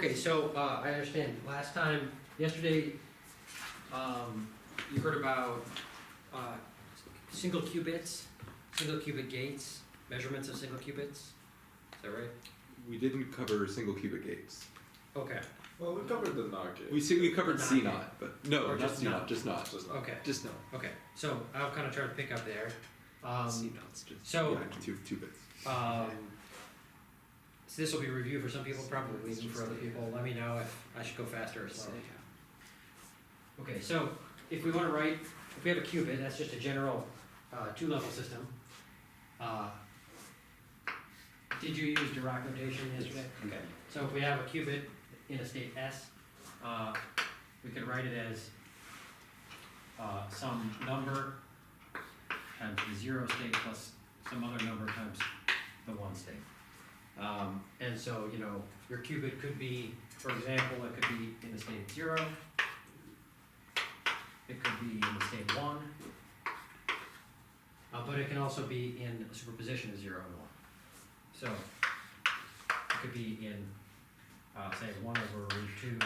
Okay, so, I understand, yesterday, you heard about, single qubits, single qubit gates, measurements of single qubits, is that right? We didn't cover single qubit gates. Okay, Well, we covered the NOT gate. We covered Not C gate. naught, but no, Or not just C not. naught, just not. Just not. okay, Just no. okay, so I'll kind of try to pick up there. C naught's just so- yeah, two bits. So this will be review for some people, probably even for other people, let me know if I should go faster or slower. Okay, so if we wanna write, if we have a qubit, that's just a general, two-level system. Did you use Dirac notation yesterday? Okay, so if we have a qubit in a state S, we could write it as, some number times the zero state plus some other number times the one state. And so, you know, your qubit could be, for example, it could be in the state 0, it could be in the state 1, but it can also be in a superposition of 0 and 1. So, it could be in, say, 1 over root 2,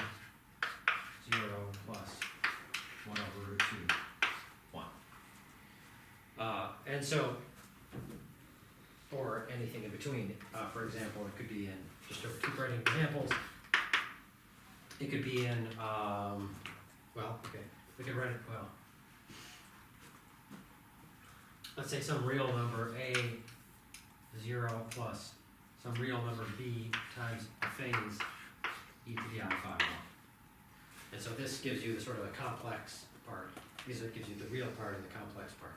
0 plus 1 over root 2, 1. And so, or anything in between. For example, it could be in, just to keep writing examples, it could be in, well, okay, we could write it, well, let's say some real number A 0 plus some real number B times a phase e to the I 5. And so this gives you the sort of the complex part. This gives you the real part and the complex part.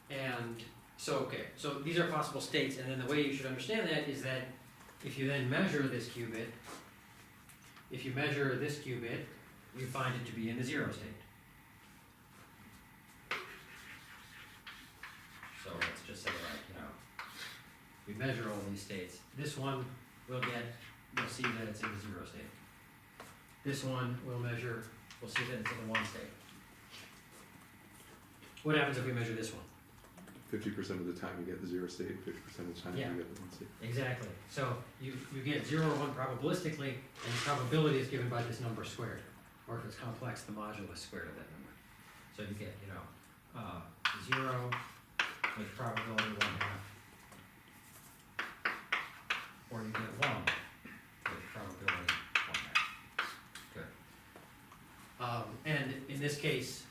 And so, okay, so these are possible states, and then the way you should understand that is that if you then measure this qubit, if you measure this qubit, you find it to be in the 0 state. So let's just say, like, you know, we measure all these states. This one we'll see that it's in the 0 state. This one we'll see that it's in the 1 state. What happens if we measure this one? 50% of the time you get the 0 state, 50% of the time Yeah. you get the 1 state. Exactly. So you get 0 or 1 probabilistically, and the probability is given by this number squared. Or if it's complex, the modulus squared of that number. So you get, 0 with probability 1/2. Or you get 1 with probability 1/2. Good. And in this case,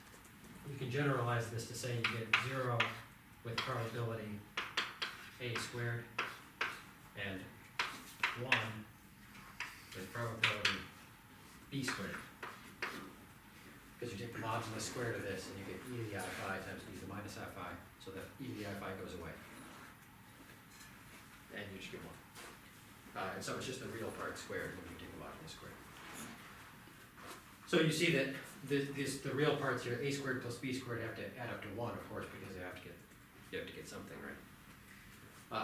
you can generalize this to say you get 0 with probability A squared and 1 with probability B squared. Because you take the modulus squared of this and you get e to the I phi times e to the minus I phi, so that e to the I phi goes away. And you just get 1. And so it's just the real part squared when you take the modulus squared. So you see that the real parts here, a squared plus b squared, have to add up to 1, of course, because you have to get something, right?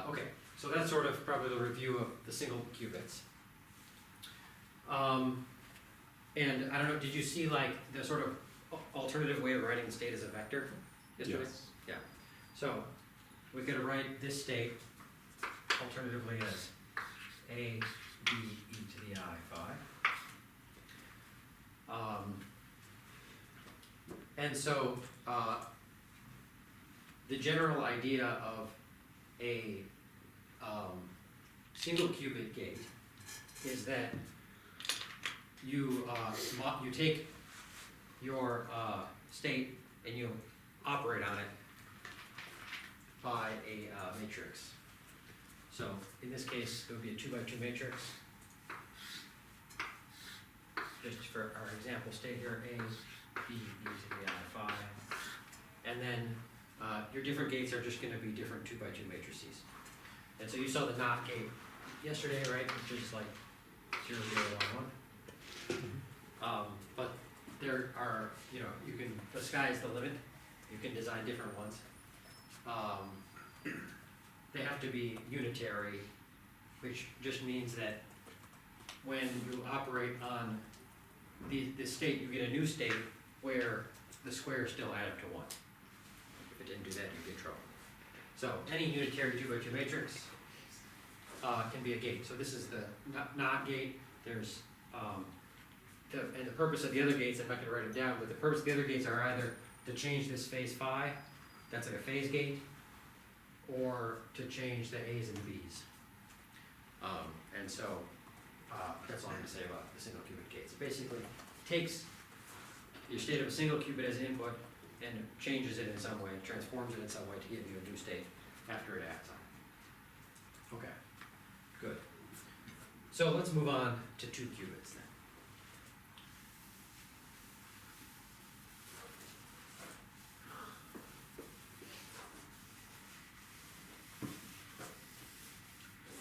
Okay, so that's sort of probably the review of the single qubits. And I don't know, did you see like the sort of alternative way of writing the state as a vector yesterday? Yes. Yeah. So we could write this state alternatively as a b e to the I phi. And so the general idea of a single qubit gate is that you take your state and you operate on it by a matrix. So in this case, it would be a 2x2 matrix. Just for our example state here, A, B, E to the I phi. And then your different gates are just going to be different 2x2 matrices. And so you saw the NOT gate yesterday, right? Which is like 0, 0, 1, 1. But there are, the sky's the limit. You can design different ones. They have to be unitary, which just means that when you operate on the state, you get a new state where the squares still add up to 1. If it didn't do that, you'd get trouble. So any unitary 2x2 matrix can be a gate. So this is the not gate. There's, and the purpose of the other gates, I'm not gonna write them down, but the purpose of the other gates are either to change this phase phi, that's like a phase gate, or to change the A's and the B's. And so, that's all I'm gonna say about the single qubit gates. It basically takes your state of a single qubit as an input and changes it in some way, transforms it in some way to give you a new state after it acts on it. Okay, good. So let's move on to 2 qubits then.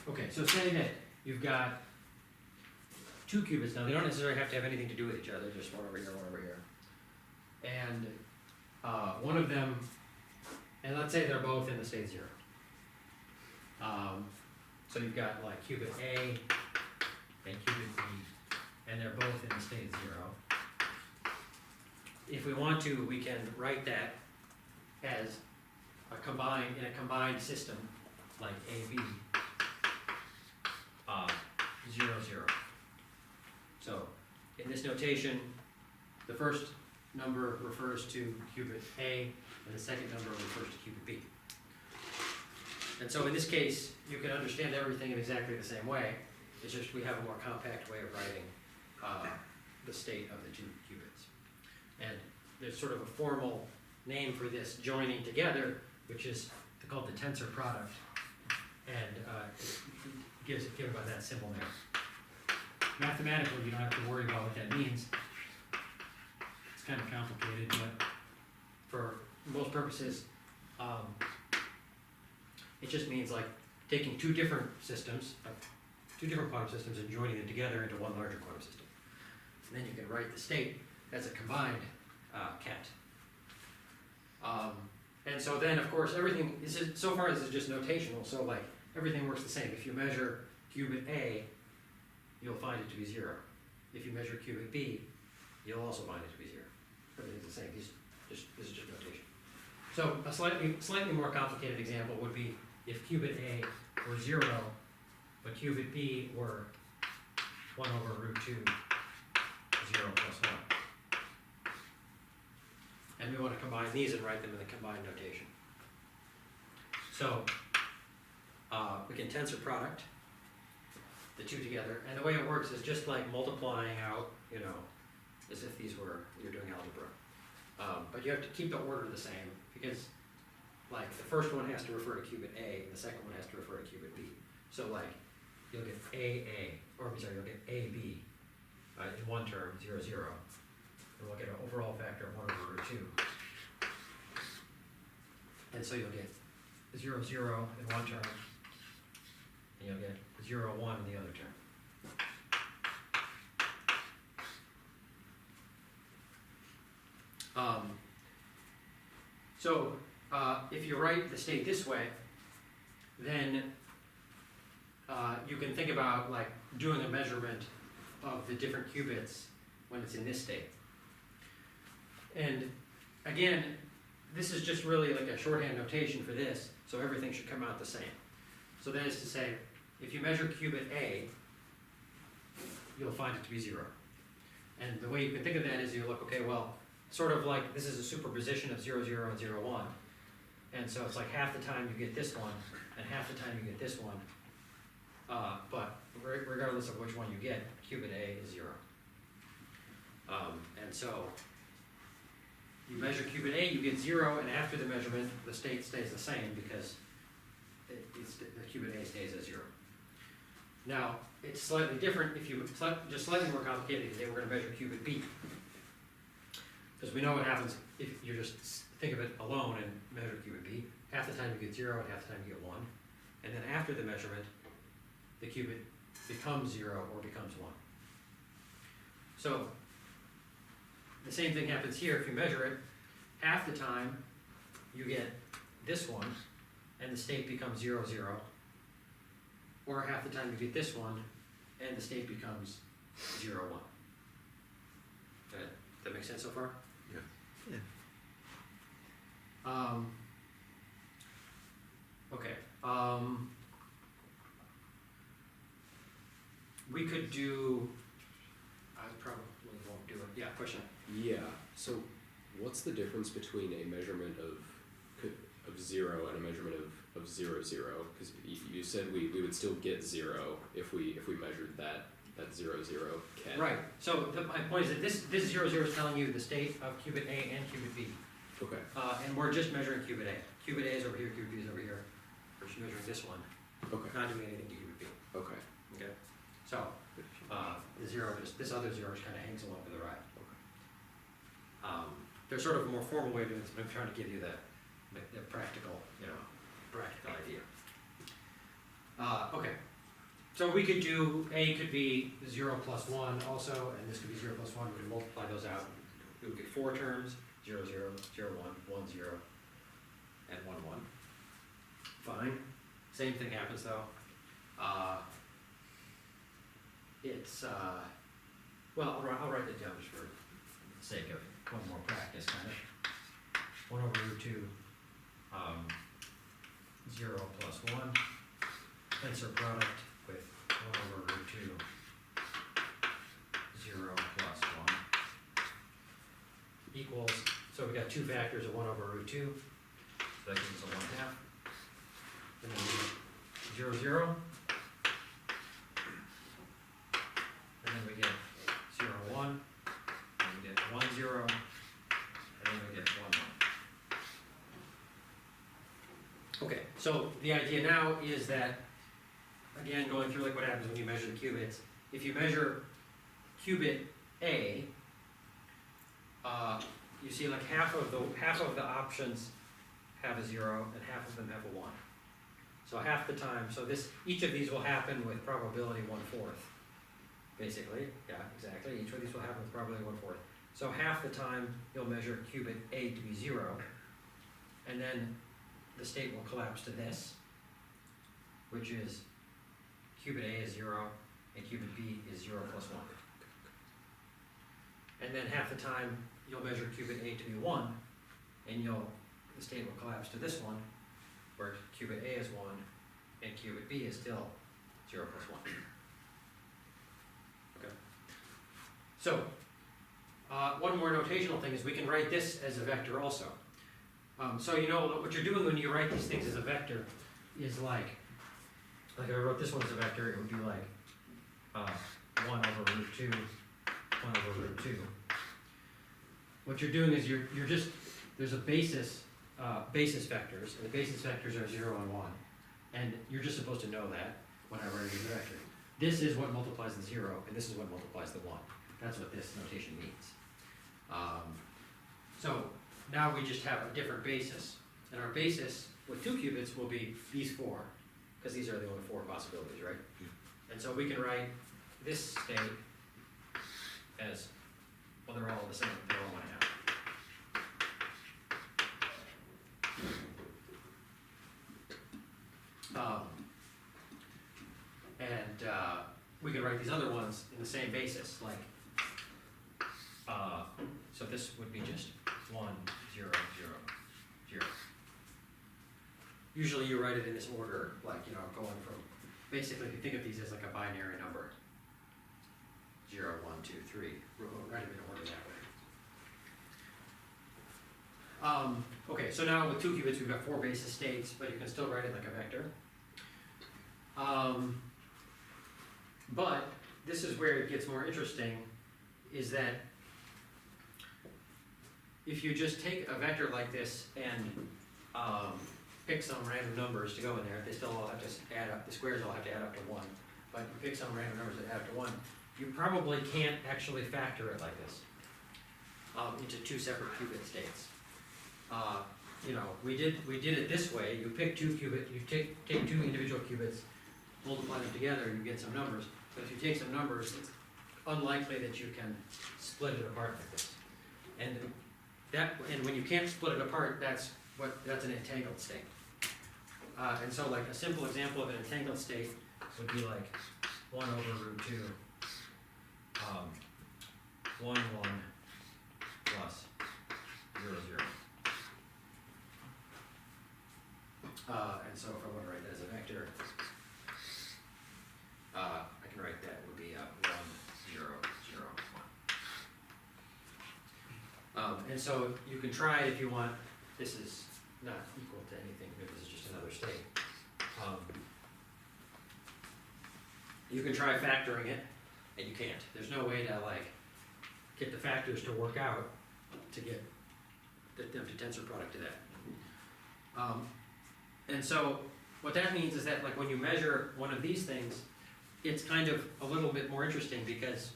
Okay, so say that you've got 2 qubits. Now, they don't necessarily have to have anything to do with each other, just one over here, one over here. And one of them, and let's say they're both in the state 0. So you've got like qubit A and qubit B, and they're both in the state 0. If we want to, we can write that as a combined system, like AB, 0, 0. So in this notation, the first number refers to qubit A, and the second number refers to qubit B. And so in this case, you can understand everything in exactly the same way. It's just we have a more compact way of writing the state of the 2 qubits. And there's sort of a formal name for this joining together, which is called the tensor product, and gives it by that symbol there. Mathematically, you don't have to worry about what that means. It's kind of complicated, but for most purposes, it just means like taking 2 different systems, 2 different quantum systems, and joining them together into one larger quantum system. And then you can write the state as a combined ket. And so then, of course, everything, so far this is just notational, so like everything works the same. If you measure qubit A, you'll find it to be 0. If you measure qubit B, you'll also find it to be 0. Everything's the same. This is just notation. So a slightly more complicated example would be if qubit A were 0, but qubit B were 1 over root 2, 0 plus 1. And we want to combine these and write them in the combined notation. So we can tensor product the 2 together, and the way it works is just like multiplying out, as if you're doing algebra. But you have to keep the order the same, because like the first one has to refer to qubit A, and the second one has to refer to qubit B. So like you'll get you'll get AB in one term, 0, 0. And we'll get an overall factor of 1 over root 2. And so you'll get 0, 0 in one term, and you'll get 0, 1 in the other term. So if you write the state this way, then you can think about like doing a measurement of the different qubits when it's in this state. And again, this is just really like a shorthand notation for this, so everything should come out the same. So that is to say, if you measure qubit A, you'll find it to be 0. And the way you can think of that is you look, okay, well, sort of like this is a superposition of 0, 0, and 0, 1. And so it's like half the time you get this one, and half the time you get this one. But regardless of which one you get, qubit A is 0. And so you measure qubit A, you get 0, and after the measurement, the state stays the same because the qubit A stays at 0. Now, it's slightly different if you, just slightly more complicated, if we're going to measure qubit B. Because we know what happens if you just think of it alone and measure qubit B. Half the time you get 0, and half the time you get 1. And then after the measurement, the qubit becomes 0 or becomes 1. So the same thing happens here. If you measure it, half the time you get this one, and the state becomes 0, 0. Or half the time you get this one, and the state becomes 0, 1. That make sense so far? Yeah. Okay. we could do, I probably won't do it, yeah, question. Yeah, so what's the difference between a measurement of 0 and a measurement of 0, 0? Because you said we would still get 0 if we measured that 0, 0 ket. Right, so my point is that this 0, 0 is telling you the state of qubit A and qubit B. Okay. And we're just measuring qubit A. Qubit A is over here, qubit B is over here. We're just measuring this one, Okay. not doing anything to qubit B. Okay. Okay. So, the 0 just, this other 0 just kind of hangs along for the ride. There's sort of a more formal way of doing this, but I'm trying to give you the practical, practical idea. Okay. So we could do, A could be 0 plus 1 also, and this could be 0 plus 1. We could multiply those out. We would get 4 terms, 0, 0, 0, 1, 1, 0, and 1, 1. Fine. Same thing happens though. Well, I'll write it down just for the sake of one more practice, kind of. 1 over root 2, 0 plus 1, tensor product with 1 over root 2, 0 plus 1, equals, so we got two factors of 1 over root 2, so that gives us a 1/2. And then we get 0, 0, and then we get 0, 1, and we get 1, 0, and then we get 1, 1. Okay, so the idea now is that, again, going through like what happens when you measure the qubits, if you measure qubit A, you see like half of the options have a 0 and half of them have a 1. So half the time, so each of these will happen with probability 1/4. Basically, yeah, exactly. Each of these will happen with probability 1/4. So half the time you'll measure qubit A to be 0, and then the state will collapse to this, which is qubit A is 0 and qubit B is 0 plus 1. And then half the time you'll measure qubit A to be 1, and the state will collapse to this one, where qubit A is 1 and qubit B is still 0 plus 1. Okay. So, one more notational thing is we can write this as a vector also. So what you're doing when you write these things as a vector is like if I wrote this one as a vector, it would be like 1 over root 2, 1 over root 2. What you're doing is you're just, there's a basis vectors, and the basis vectors are 0 and 1. And you're just supposed to know that when I write it as a vector. This is what multiplies the 0, and this is what multiplies the 1. That's what this notation means. So now we just have a different basis. And our basis with 2 qubits will be these 4, because these are the only 4 possibilities, right? And so we can write this state as, well, they're all the same, they're all 1/2. We could write these other ones in the same basis, like, so this would be just 1, 0, 0, 0. Usually you write it in this order, like, going from, basically if you think of these as like a binary number, 0, 1, 2, 3, write them in order that way. Okay, so now with 2 qubits we've got 4 basis states, but you can still write it like a vector. But this is where it gets more interesting, is that if you just take a vector like this and pick some random numbers to go in there, they still all have to add up, the squares all have to add up to 1, but you pick some random numbers that add up to 1, you probably can't actually factor it like this into 2 separate qubit states. We did it this way. You pick 2 qubits, you take 2 individual qubits, multiply them together, and you get some numbers. But if you take some numbers, it's unlikely that you can split it apart like this. And when you can't split it apart, that's an entangled state. And so like a simple example of an entangled state would be like 1 over root 2, 1, 1 plus 0, 0. And so if I want to write that as a vector, I can write that would be And so you can try it if you want, this is not equal to anything, this is just another state. You can try factoring it, and you can't. There's no way to like get the factors to work out to get the empty tensor product to that. And so what that means is that like when you measure one of these things, it's kind of a little bit more interesting because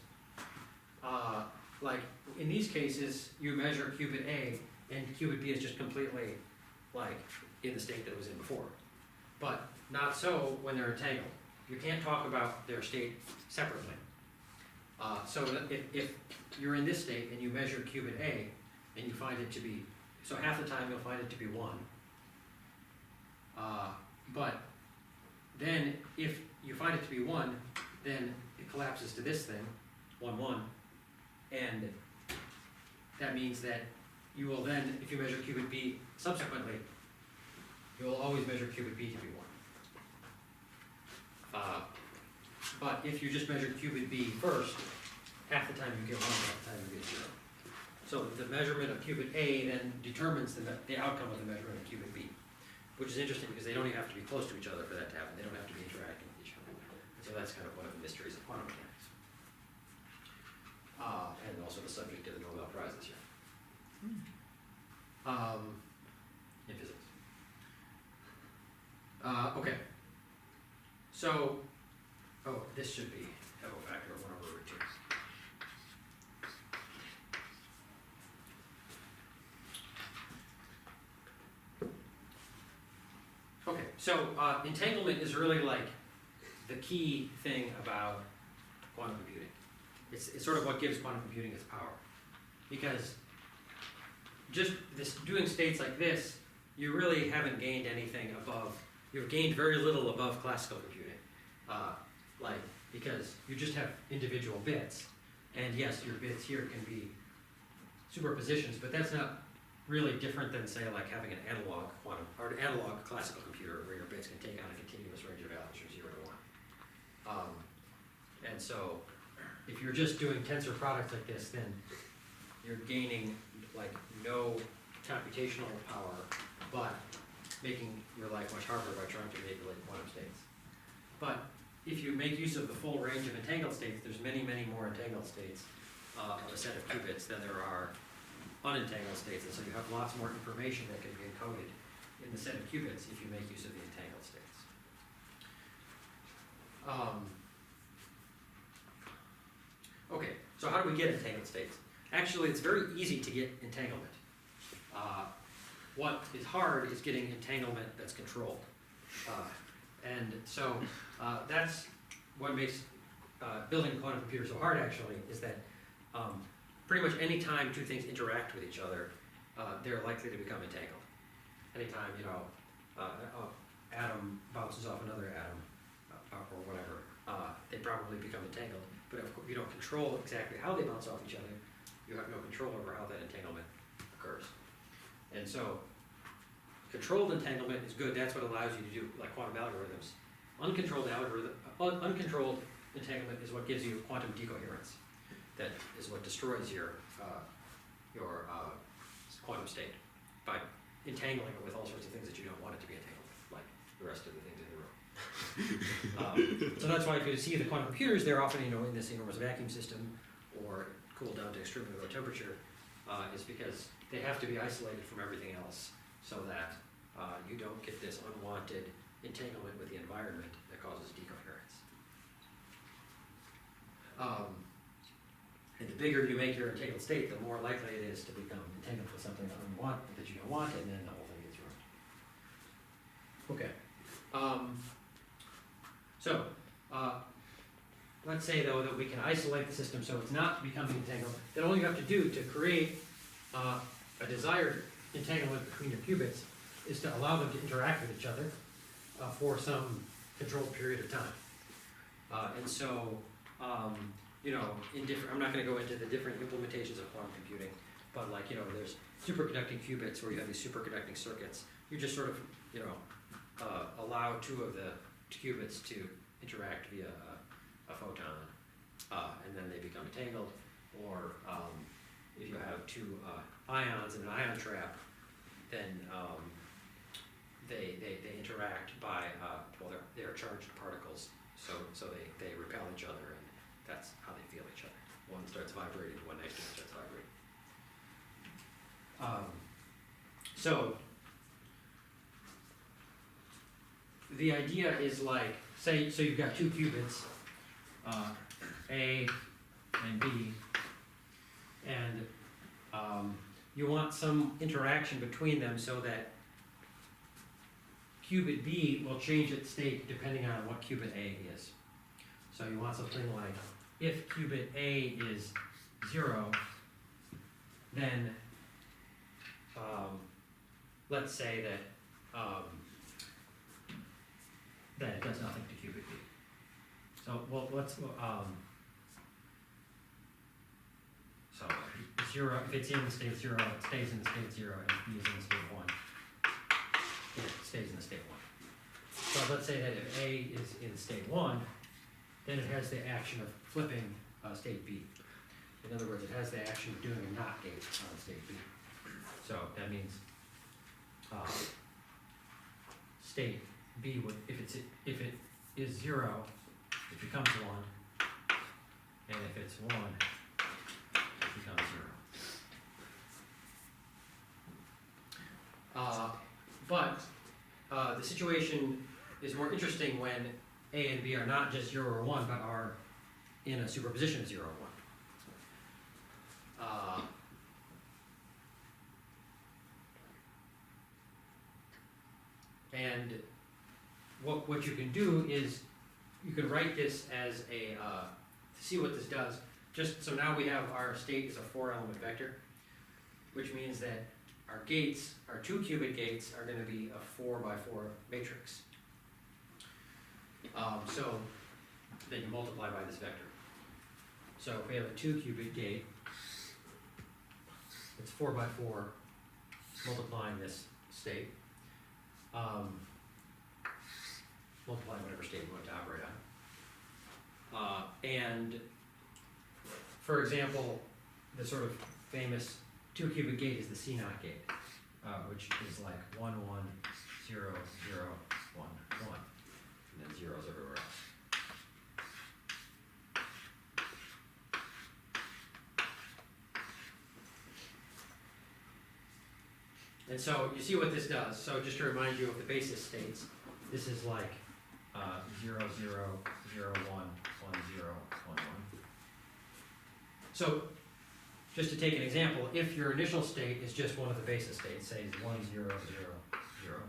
like in these cases, you measure qubit A and qubit B is just completely like in the state that it was in before. But not so when they're entangled. You can't talk about their state separately. So if you're in this state and you measure qubit A and you find it to be, so half the time you'll find it to be 1. But then if you find it to be 1, then it collapses to this thing, 1, 1, and that means that you will then, if you measure qubit B subsequently, you will always measure qubit B to be 1. But if you just measure qubit B first, half the time you get 1, half the time you get 0. So the measurement of qubit A then determines the outcome of the measurement of qubit B, which is interesting because they don't even have to be close to each other for that to happen. They don't have to be interacting with each other. And so that's kind of one of the mysteries of quantum mechanics. And also the subject of the Nobel Prize this year. In physics. Okay. So, this should be have a factor of 1/√2. Okay, so entanglement is really like the key thing about quantum computing. It's sort of what gives quantum computing its power. Because just doing states like this, you really haven't gained anything above, you've gained very little above classical computing. Because you just have individual bits. And yes, your bits here can be superpositions, but that's not really different than say like having an analog quantum, or an analog classical computer where your bits can take on a continuous range of values from 0 to 1. And so if you're just doing tensor products like this, then you're gaining like no computational power, but making your life much harder by trying to manipulate quantum states. But if you make use of the full range of entangled states, there's many, many more entangled states of a set of qubits than there are unentangled states, and so you have lots more information that can be encoded in the set of qubits if you make use of the entangled states. Okay, so how do we get entangled states? Actually, it's very easy to get entanglement. What is hard is getting entanglement that's controlled. And so that's what makes building a quantum computer so hard, actually, is that pretty much any time two things interact with each other, they're likely to become entangled. Anytime, atom bounces off another atom, or whatever, they probably become entangled. But if you don't control exactly how they bounce off each other, you have no control over how that entanglement occurs. And so controlled entanglement is good. That's what allows you to do like quantum algorithms. Uncontrolled entanglement is what gives you quantum decoherence. That is what destroys your quantum state by entangling it with all sorts of things that you don't want it to be entangled with, like the rest of the things in the room. So that's why if you see the quantum computers, they're often in this enormous vacuum system or cooled down to extremely low temperature, is because they have to be isolated from everything else so that you don't get this unwanted entanglement with the environment that causes decoherence. And the bigger you make your entangled state, the more likely it is to become entangled with something that you don't want, and then the whole thing gets ruined. Okay. So let's say though that we can isolate the system so it's not becoming entangled. Then all you have to do to create a desired entanglement between your qubits is to allow them to interact with each other for some controlled period of time. And so, I'm not going to go into the different implementations of quantum computing, but there's superconducting qubits where you have these superconducting circuits. You just sort of, allow two of the qubits to interact via a photon, and then they become entangled, or if you have two ions in an ion trap, then they interact by, well, they're charged particles, so they repel each other, and that's how they feel each other. One starts vibrating, one next to it starts vibrating. So the idea is like, say, so you've got two qubits, A and B, and you want some interaction between them so that qubit B will change its state depending on what qubit A is. So you want something like, if qubit A is 0, then let's say that it does nothing to qubit B. So, well, let's, so 0, if it's in the state 0, it stays in the state 0, and if B is in the state 1, it stays in the state 1. So let's say that if A is in state 1, then it has the action of flipping state B. In other words, it has the action of doing a NOT gate on state B. So that means state B would, if it is 0, it becomes 1, and if it's 1, it becomes 0. But the situation is more interesting when A and B are not just 0 or 1, but are in a superposition of 0 or 1. And what you can do is you can write this as a, to see what this does, just so now we have our state is a 4-element vector, which means that our gates, our 2 qubit gates, are going to be a 4x4 matrix. So then you multiply by this vector. So if we have a 2 qubit gate, it's 4x4 multiplying this state. Multiply whatever state we want to operate on. And for example, the sort of famous 2 qubit gate is the C0 gate, which is like 1 1 0 0 1 1, and then zeros everywhere else. And so you see what this does. So just to remind you of the basis states, this is like 0 0 0 1 1 0 1 1. So just to take an example, if your initial state is just one of the basis states, say 1 0 0 0.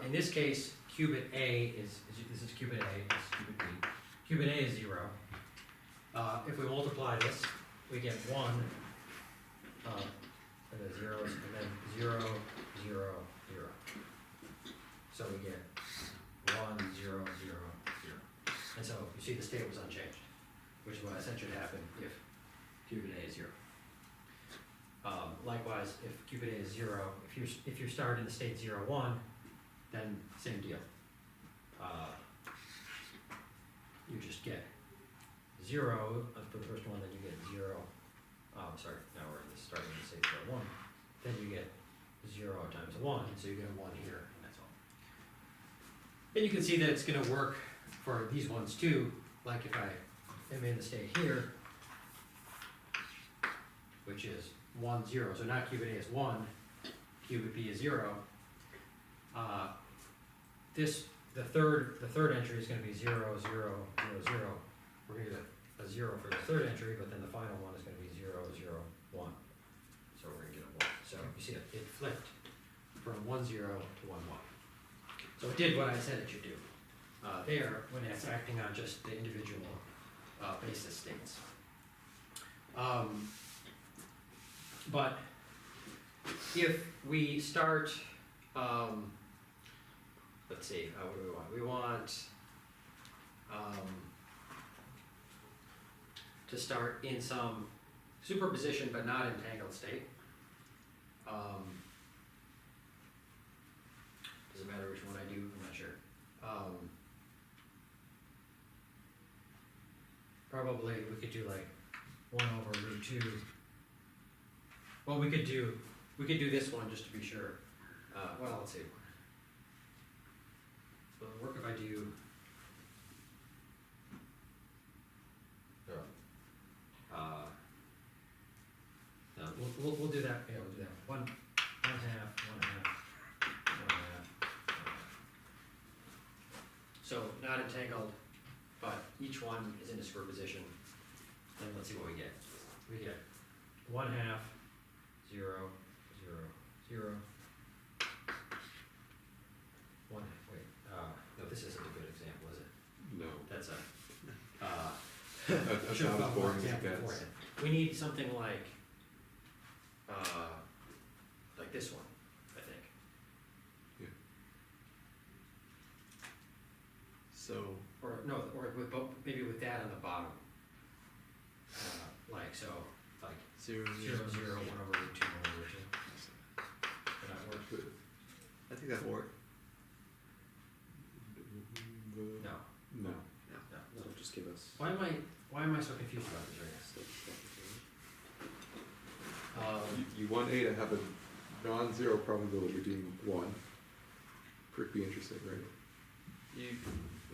In this case, qubit A is this is qubit A, this is qubit B. Qubit A is 0. If we multiply this, we get 1. And the zeros, and then 0 0 0. So we get 1 0 0 0. And so you see the state was unchanged, which is what I said should happen if qubit A is 0. Likewise, if qubit A is 0, if you start in the state 0 1, then same deal. You just get 0 for the first one, then you get 0. Sorry, now we're in the starting in the state 0 1. Then you get 0 times 1, so you get a 1 here, and that's all. And you can see that it's going to work for these ones too. Like if I am in the state here, which is 1 0. So now qubit A is 1, qubit B is 0. The third entry is going to be 0 0 0 0. We're going to get a 0 for the third entry, but then the final one is going to be 0 0 1. So we're going to get a 1. So you see it flipped from 1 0 to 1 1. So it did what I said it should do there when it's acting on just the individual basis states. But if we start, let's see, what do we want? We want to start in some superposition but not entangled state. Doesn't matter which one I do, I'm not sure. Probably we could do like 1 over root 2. Well, we could do this one just to be sure. Well, let's see. Will it work if I do? No, we'll do that. Yeah, we'll do that. One half. So not entangled, but each one is in a superposition. Then let's see what we get. We get 1/2, 0, 0, 0. No, this isn't a good example, is it? No. That's a, That's should have not as thought more boring as it example gets. beforehand. We need something like this one, I think. So, Or no, or with maybe with that on the bottom. So, like 0, 0, 0, 1 over root 2, 1 over root 2. Would that work? I think that'll work. No. No. No, just give us. Why am I so confused about this right now? You want A to have a non-zero probability of being 1. Pretty interesting, right?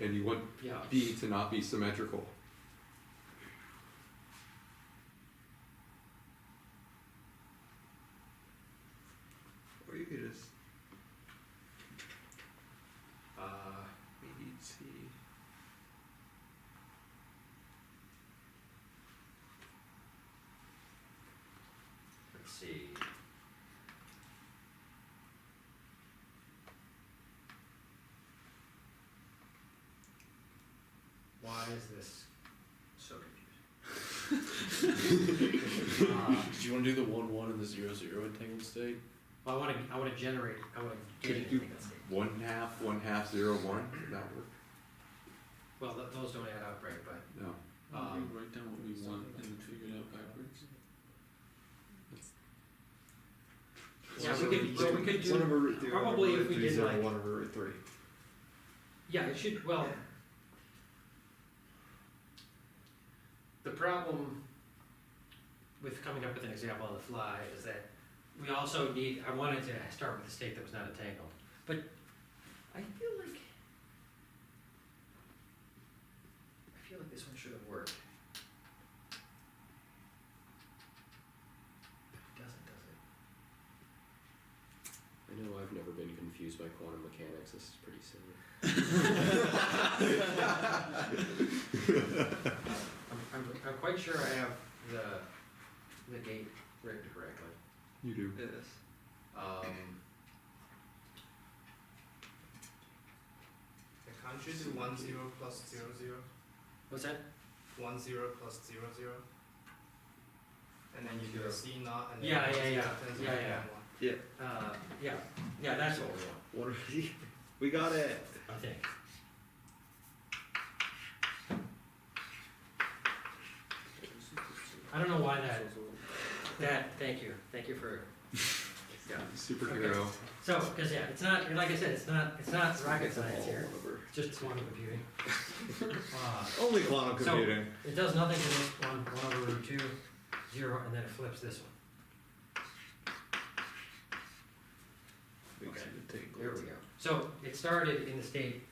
And you want Yeah. B to not be symmetrical. Or you could just Uh, maybe see. let's see. Why is this so confusing? Did you want to do the 1, 1 and the 0, 0 entangled state? I want to get Could it you do in that state. 1/2, 1/2, 0, 1? Would that work? Well, those don't add up, right? But No. We write down what we want and then figure it out backwards. yeah, we could do 1 over root 3. probably if we did 0, like 1 over root 3. yeah, it should. Well, the problem with coming up with an example on the fly is that we also need. I wanted to start with a state that was not entangled, but I feel like this one should have worked. But it doesn't, does it? I know I've never been confused by quantum mechanics. This is pretty silly. I'm quite sure I have the gate written correctly. You do. Yes. Can't you do 1, 0 plus 0, 0? What's that? 1, 0 plus 0, 0? And then you do a C naught and then Yeah, plus yeah, the yeah. turns Yeah, into yeah. 1. Yeah, that's what we want, We got it. I think. I don't know why thank you for, yeah. Superhero. So, cause yeah, it's not, like I said, it's not rocket science here, it's just quantum computing. Only quantum So- computing. It does nothing to this one, 1 over root 2, 0, and then it flips this one. Makes Okay. it entangled. There we go. So it started in the state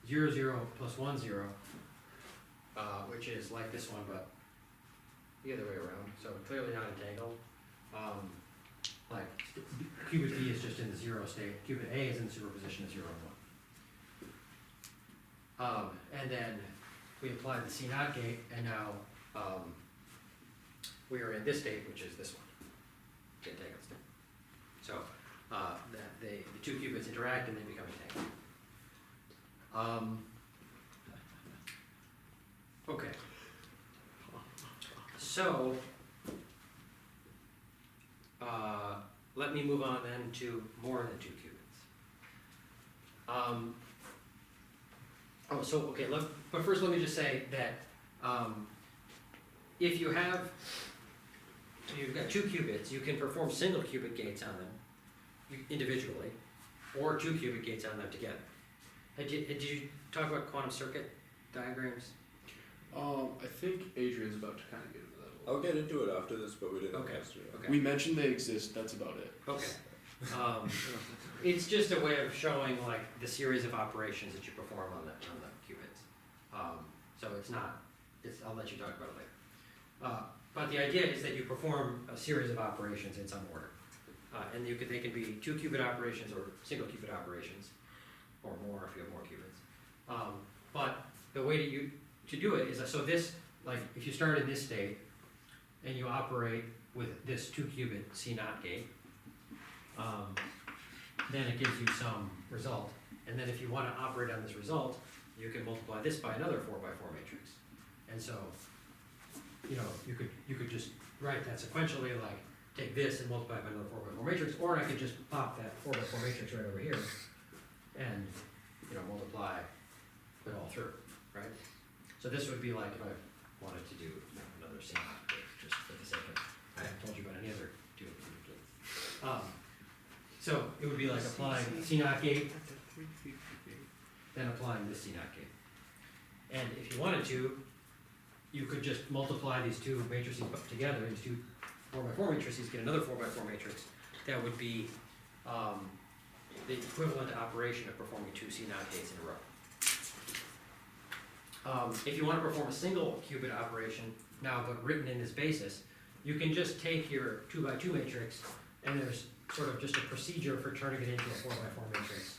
0, 0 plus 1, 0, which is like this one, but the other way around. So clearly not entangled. Like qubit B is just in the 0 state. Qubit A is in the superposition of 0 and 1. And then we applied the C naught gate, and now we are in this state, which is this one, the entangled state. So the two qubits interact and they become entangled. Okay. So let me move on then to more than 2 qubits. But first let me just say that if you've got 2 qubits, you can perform single qubit gates on them individually, or 2 qubit gates on them together. Did you talk about quantum circuit diagrams? I think Adrian's about to kind of get into that a I'll get into it after this, but we didn't Okay. yesterday. Okay. We mentioned they exist, that's about it. Okay. It's just a way of showing like the series of operations that you perform on the qubits. So it's not, I'll let you talk about it later. But the idea is that you perform a series of operations in some order. And they can be 2 qubit operations or single qubit operations, or more if you have more qubits. But the way to do it is, so this, like if you start in this state and you operate with this 2 qubit C0 gate, then it gives you some result. And then if you want to operate on this result, you can multiply this by another 4x4 matrix. And so, you know, you could just write that sequentially, like take this and multiply by another 4x4 matrix, or I could just pop that 4x4 matrix right over here and, you know, multiply it all through, right? So this would be like if I wanted to do another C0 gate, just for the sake of, I haven't told you about any other 2 qubit gates. So it would be like applying C0 gate, then applying this C0 gate. And if you wanted to, you could just multiply these 2 matrices together, these 2 4x4 matrices, get another 4x4 matrix. That would be the equivalent operation of performing 2 C0 gates in a row. If you want to perform a single qubit operation, now but written in this basis, you can just take your 2x2 matrix, and there's sort of just a procedure for turning it into a 4x4 matrix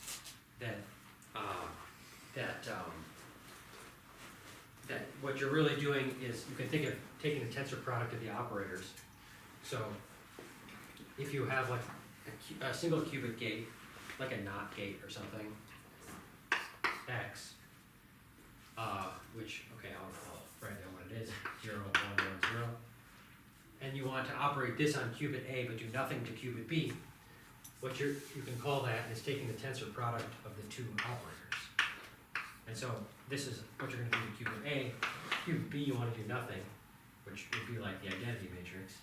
that what you're really doing is, you can think of taking the tensor product of the operators. So if you have like a single qubit gate, like a NOT gate or something, X, which, okay, I'll write down what it is, 0, 1, 1, 0. And you want to operate this on qubit A but do nothing to qubit B, what you can call that is taking the tensor product of the 2 operators. And so this is what you're going to do to qubit A. Qubit B you want to do nothing, which would be like the identity matrix.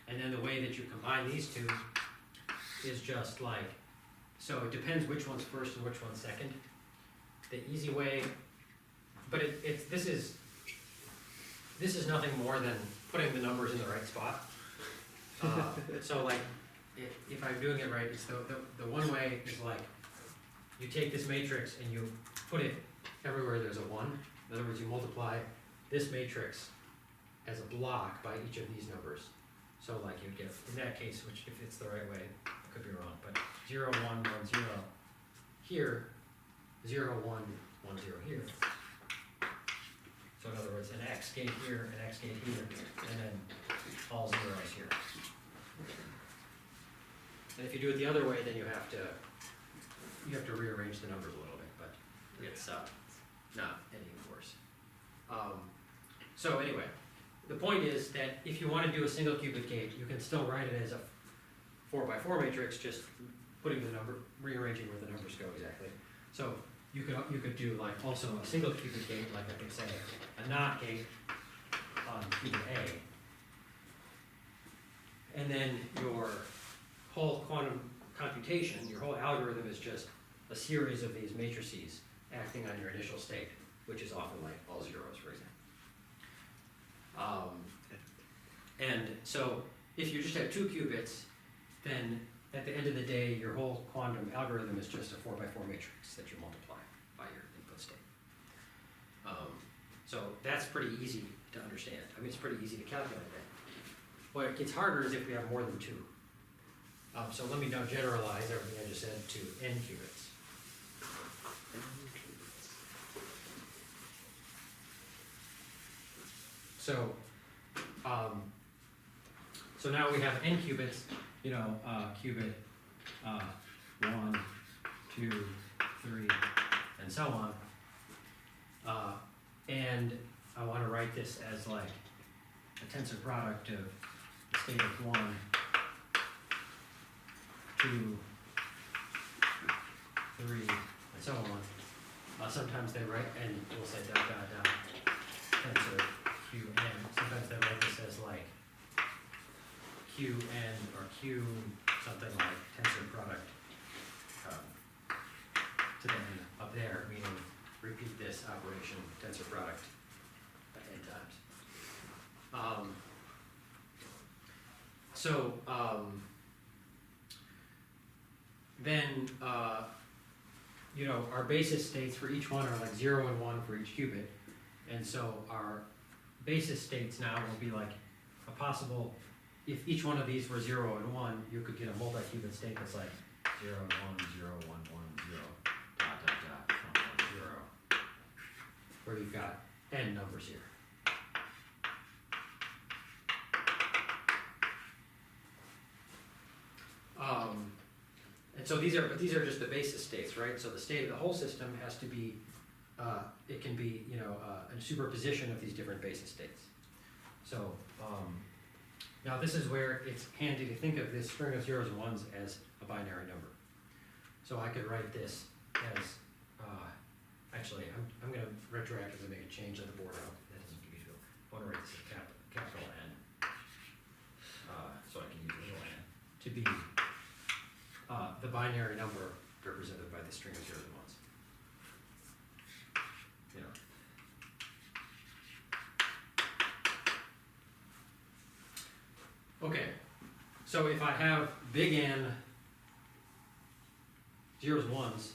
And then the way that you combine these 2 is just like, so it depends which one's first and which one's second. The easy way, but this is nothing more than putting the numbers in the right spot. So like, if I'm doing it right, it's the one way is like, you take this matrix and you put it everywhere there's a 1. In other words, you multiply this matrix as a block by each of these numbers. So like you'd get, in that case, which if it's the right way, I could be wrong, but 0, 1, 1, 0 here, 0, 1, 1, 0 here. So in other words, an X gate here, an X gate here, and then all zeros here. And if you do it the other way, then you have to rearrange the numbers a little bit, but it's not any worse. So anyway, the point is that if you want to do a single qubit gate, you can still write it as a 4x4 matrix, just putting the number, rearranging where the numbers go exactly. So you could do like also a single qubit gate, like I could say a NOT gate on qubit A, and then your whole quantum computation, your whole algorithm is just a series of these matrices acting on your initial state, which is often like all zeros, for example. And so if you just have 2 qubits, then at the end of the day, your whole quantum algorithm is just a 4x4 matrix that you multiply by your input state. So that's pretty easy to understand. I mean, it's pretty easy to calculate that. What gets harder is if we have more than 2. So let me now generalize everything I just said to n qubits. So, so now we have n qubits, you know, qubit 1, 2, 3, and so on. And I want to write this as like a tensor product of the state of 1, 2, 3, and so on. Sometimes they write, and we'll say dot dot dot tensor qn. Sometimes they write this as like qn or q something like tensor product to the n up there, meaning repeat this operation tensor product n times. So, then, you know, our basis states for each one are like 0 and 1 for each qubit. And so our basis states now will be like a possible, if each one of these were 0 and 1, you could get a multi-qubit state that's like 0 and 1, 0, 1, 1, 0, dot, dot, dot, 1, 1, 0, where you've got n numbers here. And so these are just the basis states, right? So the state of the whole system has to be, it can be, you know, a superposition of these different basis states. So, now this is where it's handy to think of this string of zeros and ones as a binary number. So I could write this as, actually, I'm gonna retroactively make a change on the board. That doesn't give you feel. I wanna write this as capital N. So I can use little n to be the binary number represented by the string of zeros and ones. You know. Okay, so if I have big N zeros and ones,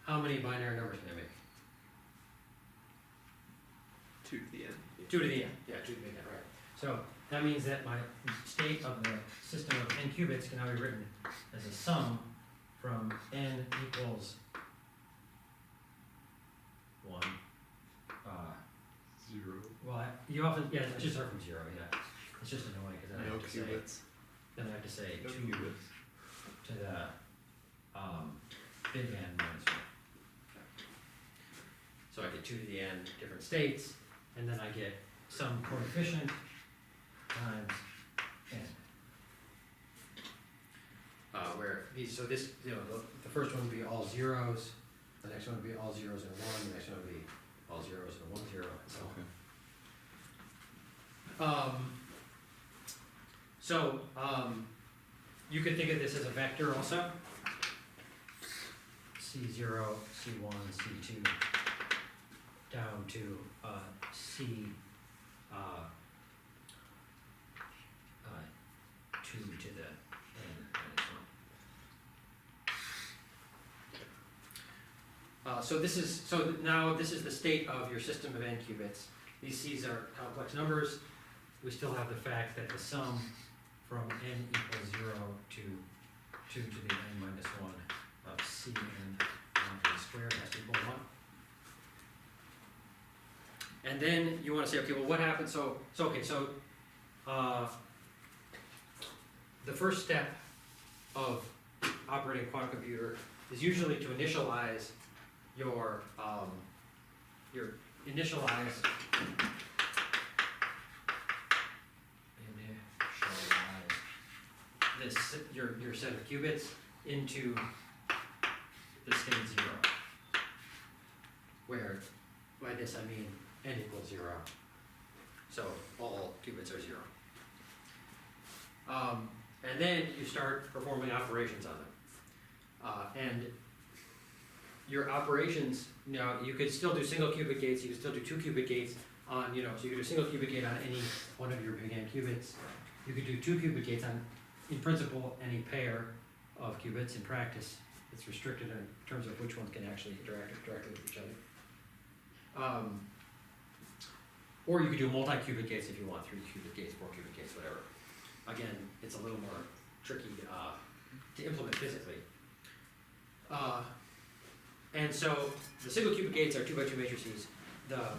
how many binary numbers can I make? 2 to the n. 2 to the n, yeah, 2 to the n, right. So that means that my state of the system of n qubits can now be written as a sum from n equals 1. 0. Well, you often, yeah, it should start from 0, yeah. It's just annoying because then I No have to say, qubits. then I have to say No 2 qubits. to the big N minus 1. So I get 2 to the n different states, and then I get some coefficient times n. Where these, so this, you know, the first one would be all zeros, the next one would be all zeros and 1, the next one would be all zeros and 1, 0, and so on. You could think of this as a vector also. C0, C1, C2, down to C 2 to the n minus 1. So now this is the state of your system of n qubits. These C's are complex numbers. We still have the fact that the sum from n equals 0 to 2 to the n minus 1 of Cn 1 to the squared has to equal 1. And then you want to say, okay, well, what happens? The first step of operating a quantum computer is usually to initialize your your set of qubits into the state 0, where by this I mean n equals 0. So all qubits are 0. And then you start performing operations on them. And your operations, now you could still do single qubit gates, you could still do 2 qubit gates on, you know, so you could do a single qubit gate on any one of your big N qubits. You could do 2 qubit gates on, in principle, any pair of qubits. In practice, it's restricted in terms of which ones can actually interact directly with each other. Or you could do multi-qubit gates if you want, 3 qubit gates, 4 qubit gates, whatever. Again, it's a little more tricky to implement physically. And so the single qubit gates are 2 by 2 matrices. The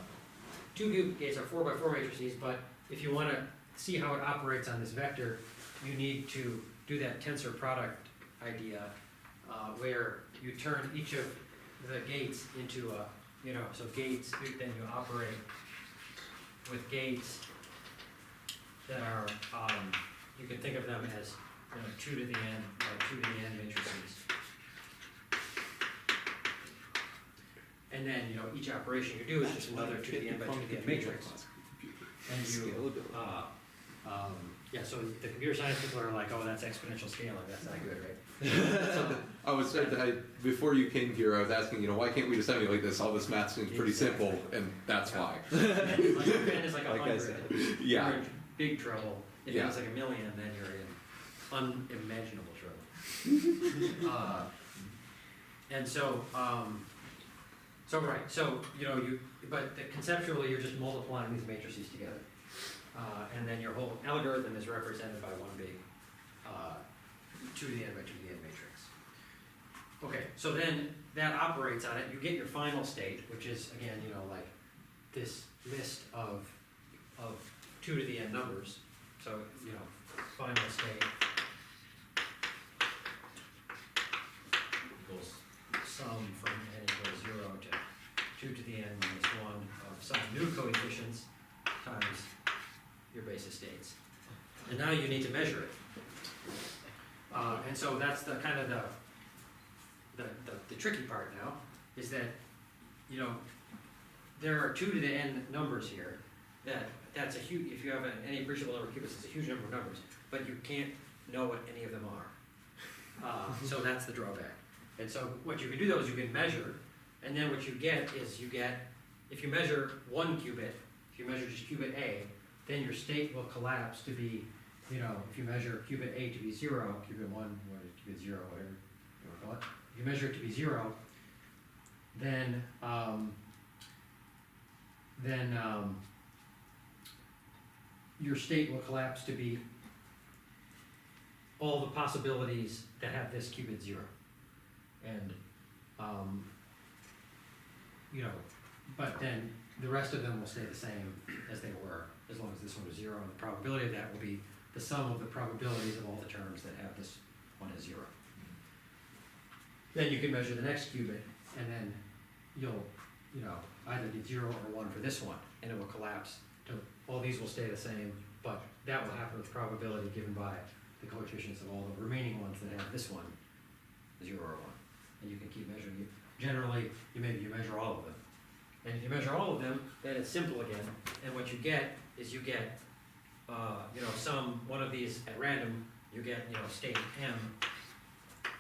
2 qubit gates are 4 by 4 matrices, but if you want to see how it operates on this vector, you need to do that tensor product idea where you turn each of the gates into a, you know, so gates, then you operate with gates that are, you can think of them as, you know, 2 to the n, 2 to the n matrices. And then, you know, each operation you do is just another 2 to the n by 2 to the n matrix. And you Yeah, so the computer science people are like, oh, that's exponential scaling, that's not good, right? I was before you came here, I was asking, why can't we just emulate this? All this math seems pretty simple, and that's why. Like if n is like Like I 100, said. Yeah. you're in big trouble. If Yeah. n is like 1,000,000, then you're in unimaginable trouble. And so, but conceptually, you're just multiplying these matrices together. And then your whole algorithm is represented by one big 2 to the n by 2 to the n matrix. Okay, so then that operates on it. You get your final state, which is, again, like this list of 2 to the n numbers. So, final state equals sum from n equals 0 to 2 to the n minus 1 of some new coefficients times your basis states. And now you need to measure it. And so that's the kind of the tricky part now, is that, there are 2 to the n numbers here, that's a huge, if you have any appreciable number of qubits, it's a huge number of numbers, but you can't know what any of them are. So that's the drawback. And so what you can do though is you can measure, and then what you get is if you measure 1 qubit, if you measure just qubit A, then your state will collapse to be, if you measure qubit A to be 0, qubit 1, qubit 0, whatever you want to call it. If you measure it to be 0, then your state will collapse to be all the possibilities that have this qubit 0. And, but then the rest of them will stay the same as they were, as long as this one is 0, and the probability of that will be the sum of the probabilities of all the terms that have this one as 0. Then you can measure the next qubit, and then you'll, either get 0 or 1 for this one, and it will collapse to, all these will stay the same, but that will happen with probability given by the coefficients of all the remaining ones that have this one, 0 or 1. And you can keep measuring. Generally, you measure all of them. And if you measure all of them, then it's simple again, and what you get is one of these at random, you get, state m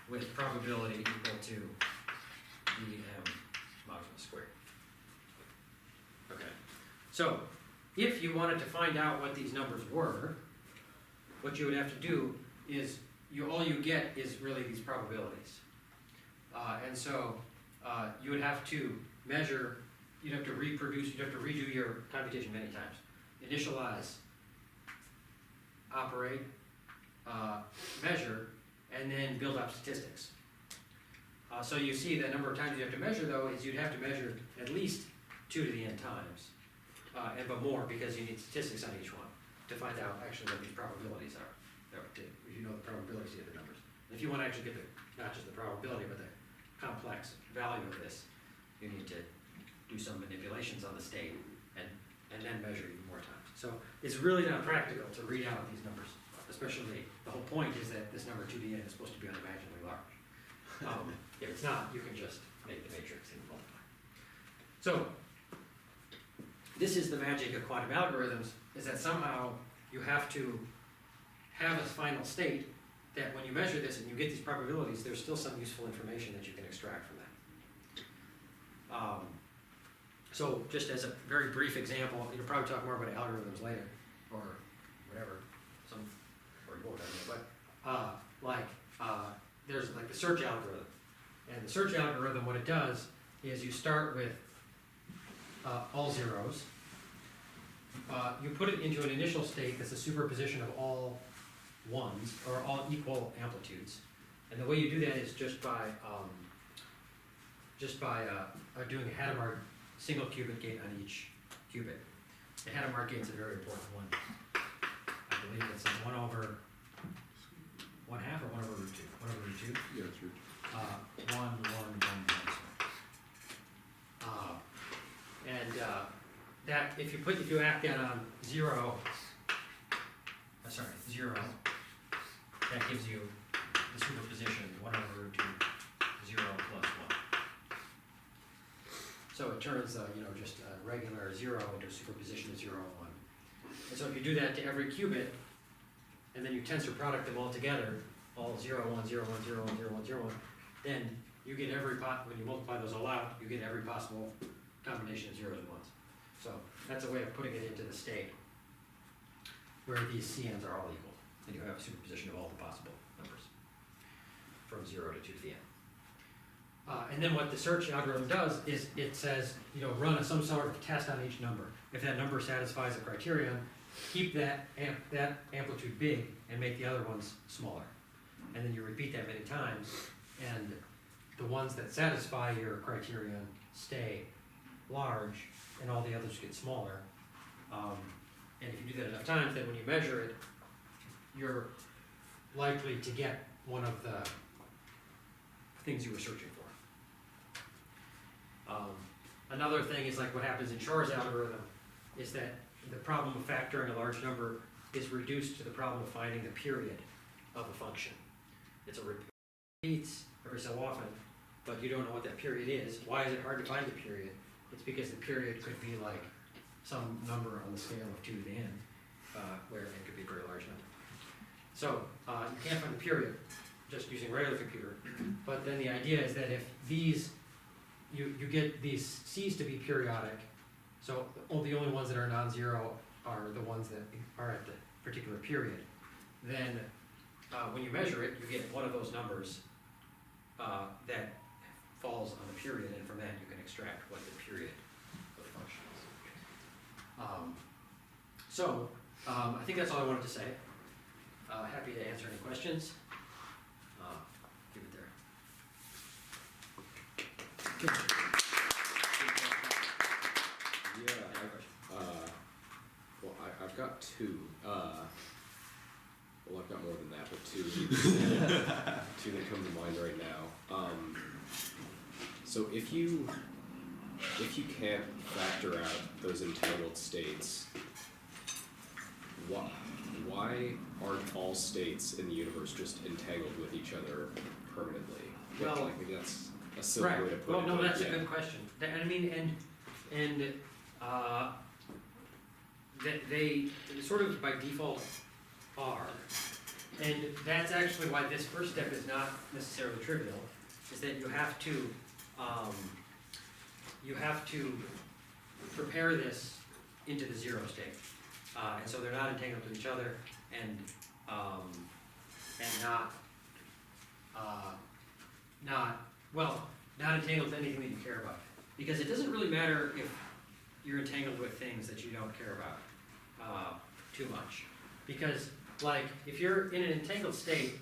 with probability equal to dm modulus squared. Okay, so if you wanted to find out what these numbers were, what you would have to do is, all you get is really these probabilities. And so you would have to measure, you'd have to redo your computation many times. Initialize, operate, measure, and then build up statistics. So you see the number of times you have to measure, though, is you'd have to measure at least 2 to the n times, but more, because you need statistics on each one to find out actually what these probabilities are, if you know the probabilities of the numbers. And if you want to actually get not just the probability, but the complex value of this, you need to do some manipulations on the state and then measure even more times. So it's really not practical to read out these numbers, especially the whole point is that this number 2 to the n is supposed to be unimaginably large. If it's not, you can just make the matrix and multiply. So this is the magic of quantum algorithms, is that somehow you have to have a final state that when you measure this and you get these probabilities, there's still some useful information that you can extract from that. So just as a very brief example, you'll probably talk more about algorithms later, or whatever, or you won't, but there's like the search algorithm. And the search algorithm, what it does is you start with all zeros. You put it into an initial state that's a superposition of all ones, or all equal amplitudes. And the way you do that is just by doing a Hadamard single qubit gate on each qubit. The Hadamard gate's a very important one. I believe it's 1/1/2 or 1/√2? 1/√2? Yeah, it's root. 1, 1, 1, 1. And that if you act that on 0, that gives you the superposition 1/√2, 0 plus 1. So it turns just a regular 0 into a superposition of 0 and 1. And so if you do that to every qubit, and then you tensor product them all together, all 0, 1, 0, 1, 0, 1, 0, 1, 0, 1, then you get when you multiply those all out, you get every possible combination of zeros and ones. So that's a way of putting it into the state where these CNs are all equal, and you have a superposition of all the possible numbers from 0 to 2 to the n. And then what the search algorithm does is it says, run some sort of test on each number. If that number satisfies a criterion, keep that amplitude big and make the other ones smaller. And then you repeat that many times, and the ones that satisfy your criterion stay large, and all the others get smaller. And if you do that enough times, then when you measure it, you're likely to get one of the things you were searching for. Another thing is like what happens in Shor's algorithm is that the problem of factoring a large number is reduced to the problem of finding the period of a function. It repeats every so often, but you don't know what that period is. Why is it hard to find the period? It's because the period could be like some number on the scale of 2 to the n, where it could be a very large number. So you can't find the period just using a regular computer, but then the idea is that if these you get these C's to be periodic, so the only ones that are non-zero are the ones that are at the particular period. Then when you measure it, you get one of those numbers that falls on the period, and from that you can extract what the period of the function is. I think that's all I wanted to say. Happy to answer any questions. Give it there. I've got two. I've got more than that, but two that come to mind right now. So if you can't factor out those entangled states, why aren't all states in the universe just entangled with each other permanently? Well, I think that's a silly way to put it. Well, no, but that's yeah. a good question. I mean, and they sort of by default are, and that's actually why this first step is not necessarily trivial. Is that you have to prepare this into the zero state, and so they're not entangled with each other, and not entangled with anything that you care about. Because it doesn't really matter if you're entangled with things that you don't care about too much. Because, like, if you're in an entangled state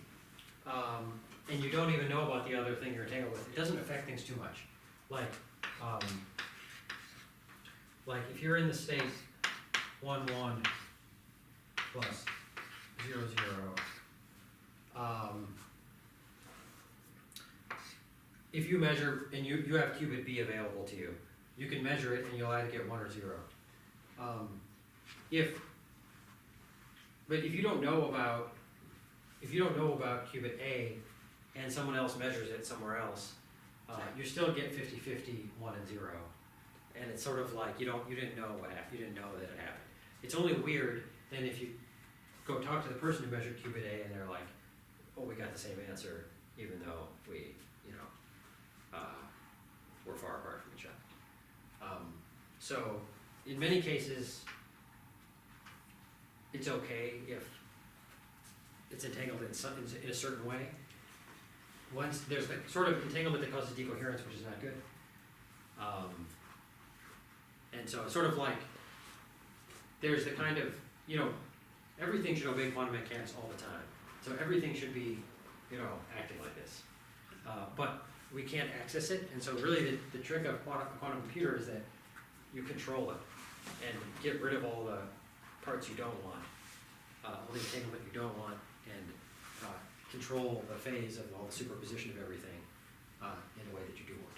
and you don't even know about the other thing you're entangled with, it doesn't affect things too much. Like if you're in the state 1, 1 plus 0, 0, if you measure, and you have qubit B available to you, you can measure it and you'll either get 1 or 0. But if you don't know about qubit A and someone else measures it somewhere else, you still get 50-50, 1 and 0. And it's sort of like you didn't know what happened. You didn't know that it happened. It's only weird then if you go talk to the person who measured qubit A and they're like, oh, we got the same answer, even though we, we're far apart from each other. So in many cases, it's okay if it's entangled in a certain way. Once there's the sort of entanglement that causes decoherence, which is not good. And so it's sort of like there's the kind of, everything should obey quantum mechanics all the time. So everything should be, acting like this. But we can't access it, and so really the trick of a quantum computer is that you control it and get rid of all the parts you don't want, all the entanglement you don't want, and control the phase of all the superposition of everything in a way that you do want.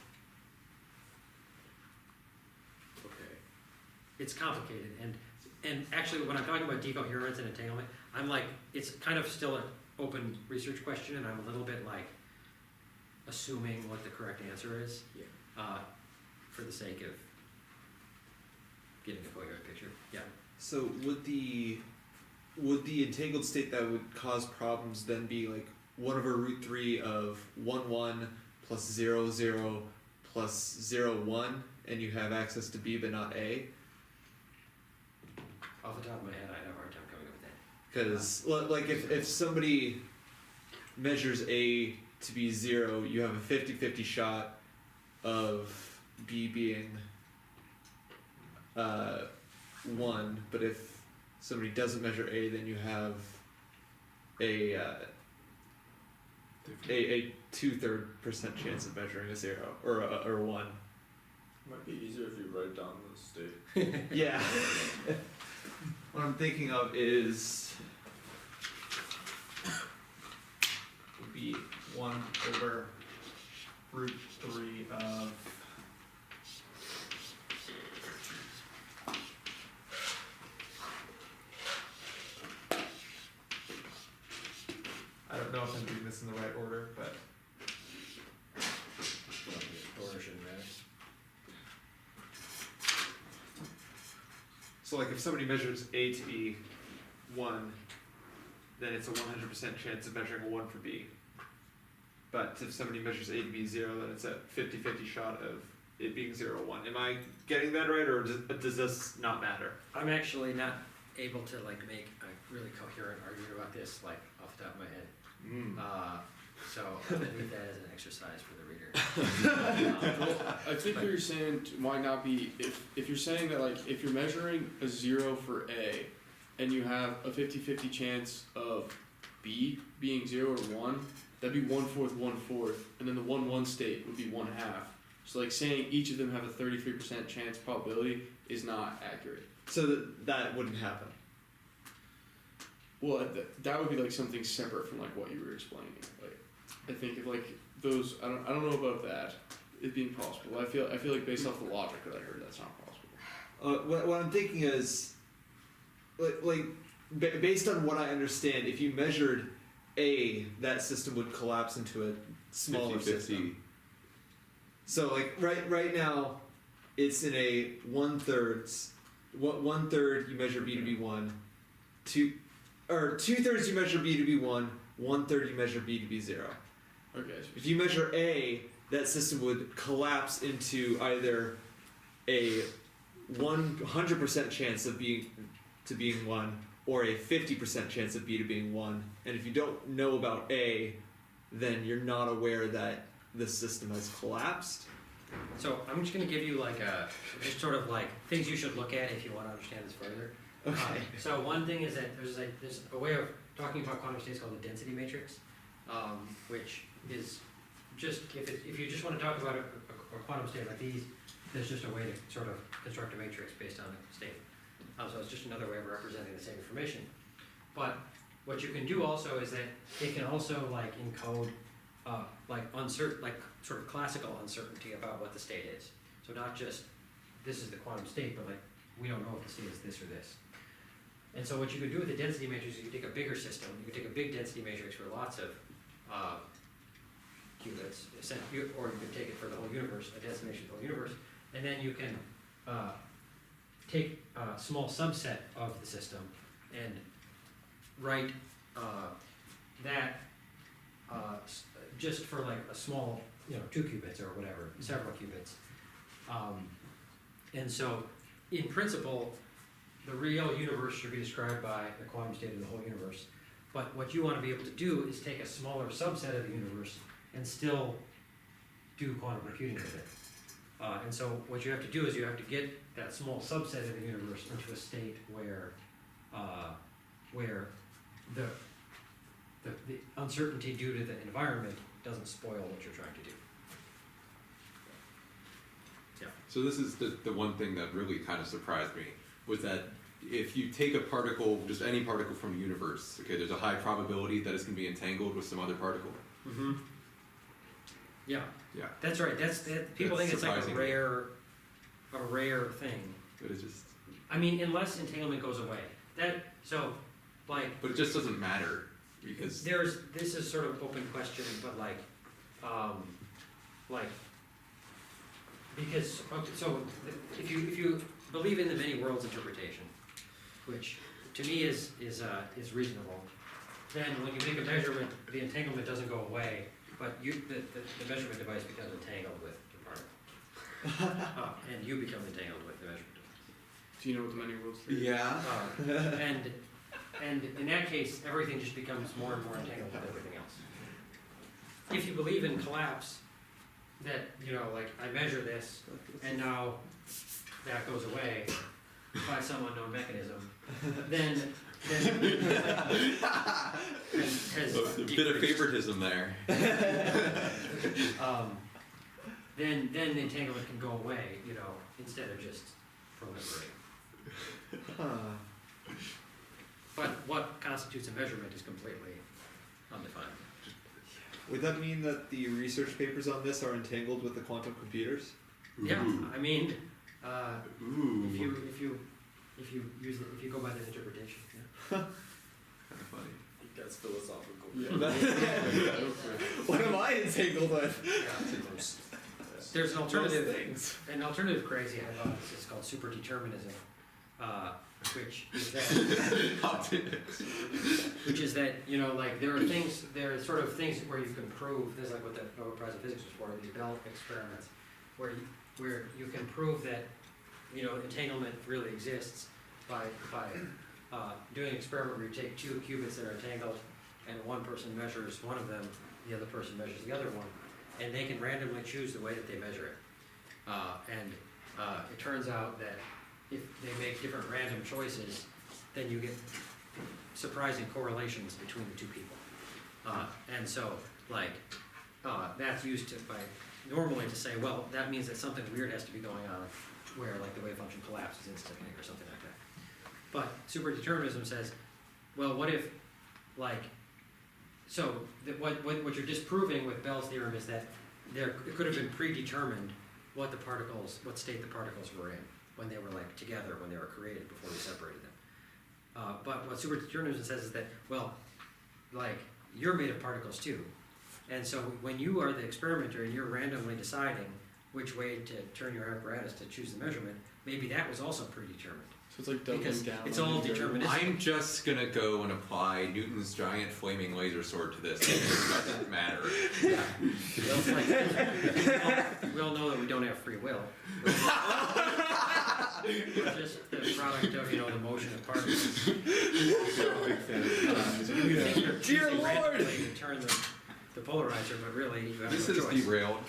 Okay. It's complicated, and actually when I'm talking about decoherence and entanglement, I'm like, it's kind of still an open research question, and I'm a little bit like assuming what the correct answer is, for the sake of getting a coherent picture. Yeah. So would the entangled state that would cause problems then be like 1/√3 of 1 plus 0 0 plus 0 1, and you have access to B but not A? Off the top of my head, I have a hard time coming up with that. Because like if somebody measures A to be 0, you have a 50-50 shot of B being 1, but if somebody doesn't measure A, then you have a 2/3% chance of measuring a 0 or 1. Might be easier if you write down the state. Yeah. What I'm thinking of is would be 1/√3 of I don't know if I'm doing this in the right order, but Order shouldn't matter. so like if somebody measures A to be 1, then it's a 100% chance of measuring a 1 for B. But if somebody measures A to be 0, then it's a 50-50 shot of it being 0 1. Am I getting that right, or does this not matter? I'm actually not able to like make a really coherent argument about this, like off the top of my head. So I'll leave that as an exercise for the reader. I think what you're saying might not be, if you're saying that like, if you're measuring a 0 for A, and you have a 50-50 chance of B being 0 or 1, that'd be 1/4, 1/4, and then the 1/1 state would be 1/2. So like saying each of them have a 33% chance probability is not accurate. So that wouldn't happen. Well, that would be like something separate from like what you were explaining. Like, I think if like those, I don't know about that, it being possible. I feel like based off the logic that I heard, that's not possible. What I'm thinking is, based on what I understand, if you measured A, that system would collapse into a smaller 50-50. system. So like right now, it's in a 1/3. 1/3 you measure B to be 1, 2/3 you measure B to be 1, 1/3 you measure B to be 0. Okay. If you measure A, that system would collapse into either a 100% chance of being 1, or a 50% chance of B to being 1. And if you don't know about A, then you're not aware that the system has collapsed. So I'm just gonna give you like just sort of like things you should look at if you wanna understand this further. Okay. So one thing is that there's a way of talking about quantum states called the density matrix, which is just, if you just wanna talk about a quantum state like these, there's just a way to sort of construct a matrix based on a state. So it's just another way of representing the same information. But what you can do also is that it can also like encode like sort of classical uncertainty about what the state is. So not just this is the quantum state, but like we don't know if the state is this or this. And so what you could do with the density matrix is you could take a bigger system, you could take a big density matrix for lots of qubits, or you could take it for the whole universe, a density matrix for the whole universe, and then you can take a small subset of the system and write that just for like a small, 2 qubits or whatever, several qubits. And so, in principle, the real universe should be described by the quantum state of the whole universe. But what you want to be able to do is take a smaller subset of the universe and still do quantum computing with it. And so what you have to do is you have to get that small subset of the universe into a state where the uncertainty due to the environment doesn't spoil what you're trying to do. So this is the one thing that really kind of surprised me, was that if you take a particle, just any particle from the universe, okay, there's a high probability that it's going to be entangled with some other particle. Mm-hmm. Yeah. Yeah. That's right. People think it's like a surprising. rare thing. But it's just. I mean, unless entanglement goes away. But it just doesn't matter because. This is sort of open question, but because, okay, so if you believe in the many worlds interpretation, which to me is reasonable. Then when you make a measurement, the entanglement doesn't go away, but the measurement device becomes entangled with the particle. And you become entangled with the measurement device. Do you know what the many worlds theory is? Yeah. And in that case, everything just becomes more and more entangled with everything else. If you believe in collapse, that, you know, like I measure this, and now that goes away by some unknown mechanism, then has A bit of favoritism there. then the entanglement can go away, you know, instead of just proliferating. But what constitutes a measurement is completely undefined. Would that mean that the research papers on this are entangled with the quantum computers? Yeah, Ooh. I mean, Ooh. if you go by that interpretation, yeah. Kind of funny. That's philosophical. What am I entangled with? There's an Most alternative. things. An alternative crazy hypothesis called superdeterminism, which is that, you know, like there are sort of things where you can prove, there's like what the Nobel Prize in Physics was for, these Bell experiments, where you can prove that, you know, entanglement really exists by doing an experiment where you take two qubits that are entangled, and one person measures one of them, the other person measures the other one, and they can randomly choose the way that they measure it. It turns out that if they make different random choices, then you get surprising correlations between the two people. And so, like, that's used normally to say, well, that means that something weird has to be going on, where like the wave function collapses instantly or something like that. But superdeterminism says, well, what if, like, so what you're disproving with Bell's theorem is that it could have been predetermined what state the particles were in when they were like together, when they were created before we separated them. But what superdeterminism says is that, well, like, you're made of particles too. And so when you are the experimenter and you're randomly deciding which way to turn your apparatus to choose the measurement, maybe that was also predetermined. So it's like doubling Because down. it's on all the variable. deterministic. I'm just gonna go and apply Newton's giant flaming laser sword to this. It doesn't matter. Yeah. Well, it's like, we all know that we don't have free will. We're just the product of, you know, the motion of particles. So you think you're Dear choosing Lord! randomly to turn the polarizer, but really you have This no is choice. derailed.